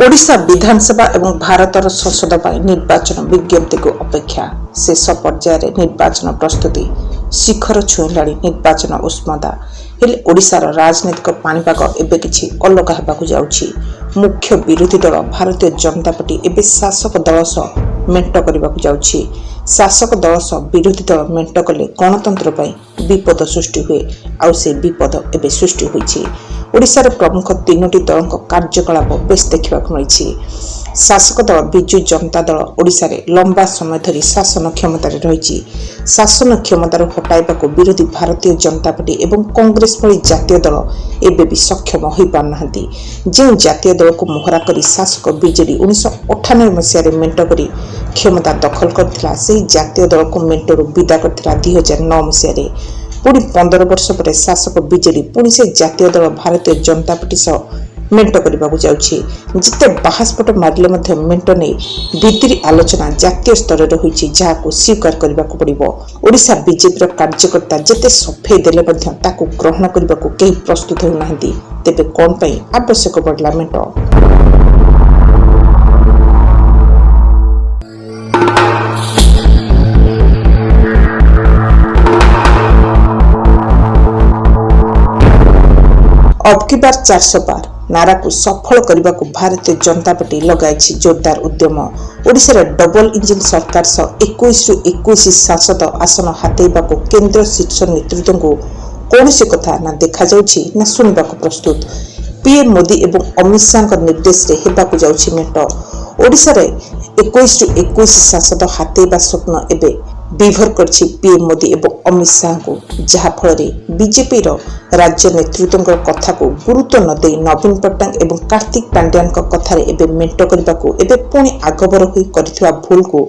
ओडिशा विधानसभा एवं भारतर संसद निर्वाचन विज्ञप्ति को अपेक्षा शेष पर्यायर निर्वाचन प्रस्तुति शिखर छुईला निर्वाचन उष्मता हेले ओडिशार राजनीतिक पाणीपाग एबे किछि अलग हेबाकु जाउछि। मुख्य विरोधी दल भारतीय जनता पार्टी एबे शासक दल सह मेंट करबाकु जाउछि। शासक दल सह विरोधी दल मेंट कले गणतंत्र पई विपद सृष्टि हुए आउ से विपद एबे सृष्टि होइछि। ओडिशार प्रमुख तीनोटी दल कार्यकलाप बेस देखा मिली। शासक दल विजु जनता दल ओडिशा रे लंबा समय धरी शासन क्षमता रही। शासन क्षमतार हटाइबाकू विरोधी भारतीय जनता पार्टी एवं कांग्रेस भली जातीय दल एबे भी सक्षम हो पारना। जो जातीय दल को मोहरा करी शासक बीजेडी 1998 मसीह मेंट करी क्षमता दखल करथिला से जातीय दल को मेंटरू विदा करथिला 2009 मसीह। पुणी 15 वर्ष पर शासक बीजेडी पुणी से जातीय दल भारतीय जनता पार्टी सह मेंट करने जाउछि। जिते बाहास्पट मारिले मध्य मेंट नहीं भीतरी आलोचना जातीय स्तर रे होइछि जाहाको स्वीकार करबाकू पड़िबो। ओडिशा बीजेपी कार्यकर्ता जेते सफेई देले मध्य ताकू ग्रहण करबाकू केही प्रस्तुत हो नाहंती। तेबे कोन पई आवश्यक पड़ला मेंट? अब की बार 400 पार नारा को सफल करने को भारतीय जनता पार्टी लगाई जोरदार उद्यम। ओडिशा रे डबल इंजिन सरकार सह 21 रु 21 सांसद आसन हातेबा को केंद्र शीर्ष नेतृत्व को कौन कथा ना देखा जाउछि ना सुनबा को प्रस्तुत। पीएम मोदी एवं अमित शाह निर्देश रे हेबाकू जाउछि मेंट। ओडिशा रे 21 रु 21 सांसद हातेबा स्वप्न एबे विभर करछि पीएम मोदी एवं अमित शाह को, जहा फल बीजेपी राज्य नेतृत्व कथा को गुरुत्व न दे नवीन पट्टनायक एवं कार्तिक पांड्यान कथार एबे मेंट करने को एबे पुणी आगबर होई करथिबा भूल को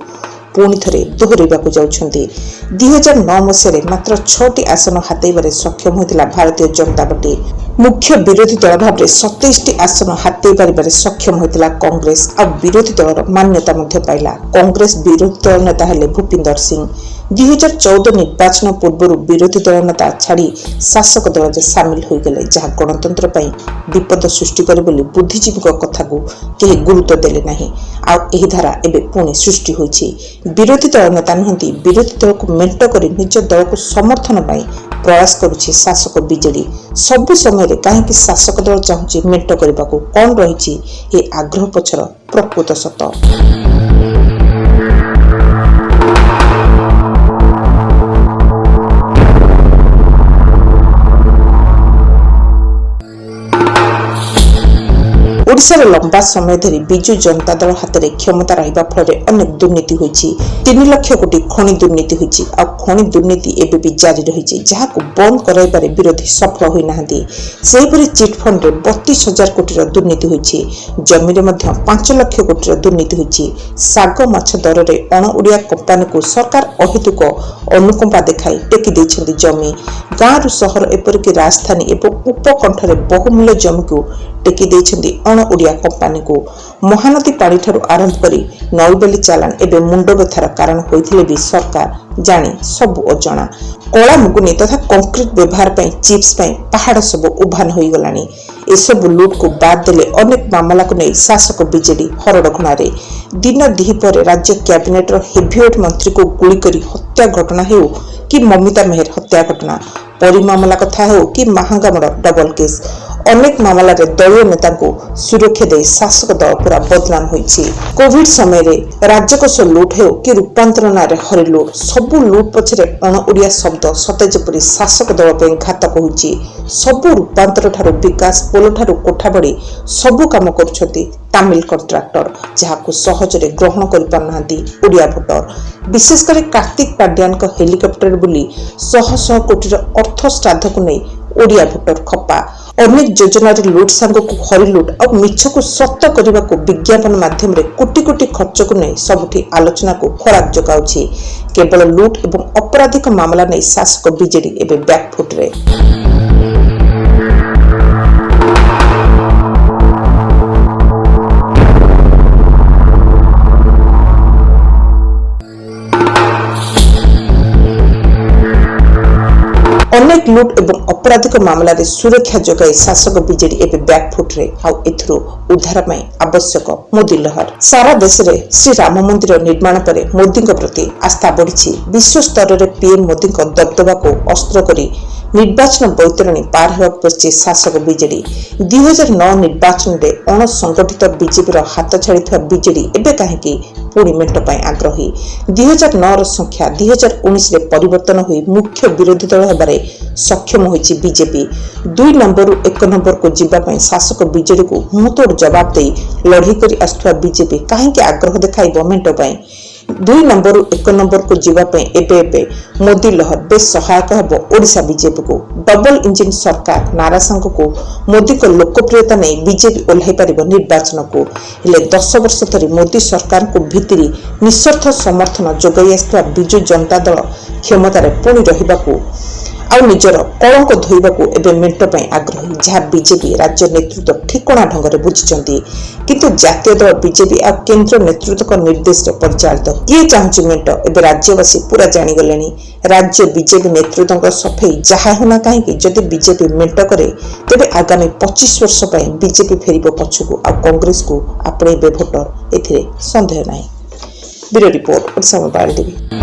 पुणी थरे दोहराइबाकू जाउछन्ती। 2009 मसीह मात्र 6टी आसन हातेबारे सक्षम होइतिला भारतीय जनता पार्टी। मुख्य विरोधी दल भाव 27टी आसन हाते पारिबारे सक्षम होइतिला कांग्रेस आ विरोधी दलर मान्यता मध्य पाइला। कांग्रेस विरोधी दल नेता हेले भूपिंदर सिंह। 2014 निर्वाचन पूर्व विरोधी दल नेता छाड़ी शासक दल में सामिल हो गले, जहाँ गणतंत्र पई विपद सृष्टि करे बोली बुद्धिजीवी कथा को केही गुरुत्व देले नाही। आ एही धारा एबे पुणी सृष्टि होइछि। विरोधी दल नेता नहंती, विरोधी दल को मेंट करी निज दल को समर्थन पाई प्रयास करुछि शासक बीजेडी। सब समय कहीं शासक दल चाहूँगी मेंट करने को कौन रही ए आग्रह पछर प्रकृत सत। ओडिशा लंबा समय धरी विजु जनता दल हाथ में क्षमता रहा फल अनेक दुर्नीति होइछि। 3 लाख कोटी खनि दुर्नीति होइछि आ खनि दुर्नीति एबे भी जारी रही, जहां बंद कराइबारे विरोधी सफल होई नाहंती। सेहिपरि चिट फंड रे 32,000 कोटी दुर्नीति होइछि। जमी रे मध्य 5 लाख कोटी दुर्नीति होइछि। साग माछ दर रे अण ओडिया कंपनी को सरकार अहेतुक अनुकंपा देखाई टेकी दैछन्ती जमी। गाँ रु सहर एपरिक राजधानी एवं उपकंठ रे बहुमूल्य जमी को टेकी दैछन्ती अण ओडिया कंपनी को। महानदी पानी ठारू आरंभ करी नईबेली चालान एवं मुंड व्यथार कारण होइथिले भी सरकार जानी सब अजणा। कला मुगुनी तथा कंक्रीट व्यवहार पई चिप्स पई पहाड़ सब उभान होई गलानी। एसब लुट को बाद देले अनेक मामला को नहीं शासक बीजेडी हरडघणारे। दिन दिहिपर राज्य कैबिनेट हेवीवेट मंत्री को गुली करी हत्या घटना हो कि ममिता मेहर हत्या घटना, परी मामला कथा हो कि महांगामड़ डबल केस, अनेक मामला रे दलीय नेता को सुरक्षा दे शासक दल पूरा बदनाम होइछि। कोविड समय रे राज्यकोष लुट हो कि रूपांतरण हरि लुट, सबु लुट पछरे अण ओडिया शब्द सते जेपरि शासक दल पे घातक होइछि। सबु रूपांतर ठारू विकास पोल ठारू कोठा बड़ी सबु काम करुछथि तामिल कॉन्ट्रैक्टर, जहाको सहजरे ग्रहण करि पारनांती ओडिया भोटर। विशेषकर कार्तिक पांड्यान को हेलिकॉप्टर बुली शह शह कोटी अर्थ श्राद्ध को नहीं ओडिया भोटर खपा। अनेक योजना लुट सांग को हरि लुट और मिछ को सत करने को विज्ञापन माध्यम रे कोटी कोटी खर्च को नहीं सबुठी आलोचना को खराब जगाउछि। केवल लुट एवं अपराधिक मामला नहीं शासक बीजेडी एबे बैकफुट रे। अनेक लुट एवं अपराधिक मामला रे सुरक्षा जगाई शासक बीजेडी एवं बैकफुट रे एथरो उद्धार में आवश्यक मोदी लहर। सारा देश रे श्री राम मंदिर निर्माण पर मोदी प्रति आस्था बढ़ी। विश्व स्तर रे पीएम मोदी दबदबा को अस्त्र करी निर्वाचन बैतरणी पार होगा बसी शासक बीजेडी। 2009 निर्वाचन में अणसंगठित बीजेपी हाथ छाड़ी बीजेडी एवं कहीं पुणी मेट आग्रही। 2009 संख्या 2019 में परिवर्तन हुई मुख्य विरोधी दल होबारे सक्षम होइछि बीजेपी। 2 नंबर 1 नंबर को जीवाई शासक बीजेडी को मुंहतोड़ जवाब दे लड़ई कर आसुवा बीजेपी कहीं आग्रह देखा मेट। 2 नंबर 1 नंबर को जीवाई एबे मोदी लहर बेस सहायक हम ओडिशा बीजेपी को। डबल इंजिन सरकार नारा संघ को मोदी को लोकप्रियता नहीं बीजेपी ओह्लाई पार निर्वाचन को। हेले 10 वर्ष धरी मोदी सरकार को भितरी निस्वार्थ समर्थन जोगाई आसुवा बिजु जनता दल क्षमतार पुणी रहिबाकू आउ निजर कलंक धोइबाकू एवं मेंट आग्रही, जहाँ बीजेपी राज्य नेतृत्व ठिकणा ढंग से बुझिछंती। किंतु जातीय दल बीजेपी आ केंद्र नेतृत्व निर्देश परिचालित किए चाहूँ मेंट एवं राज्यवासी पूरा जाणीगले। राज्य बीजेपी नेतृत्व सफेई जहाँ होना कहीं जदि बीजेपी मेंट करे तेरे आगामी 25 वर्ष बीजेपी फेर पछकू आ कांग्रेस को आपणे भोटर एथिरे संदेह नहीं। Bureau report Odisha mobile TV.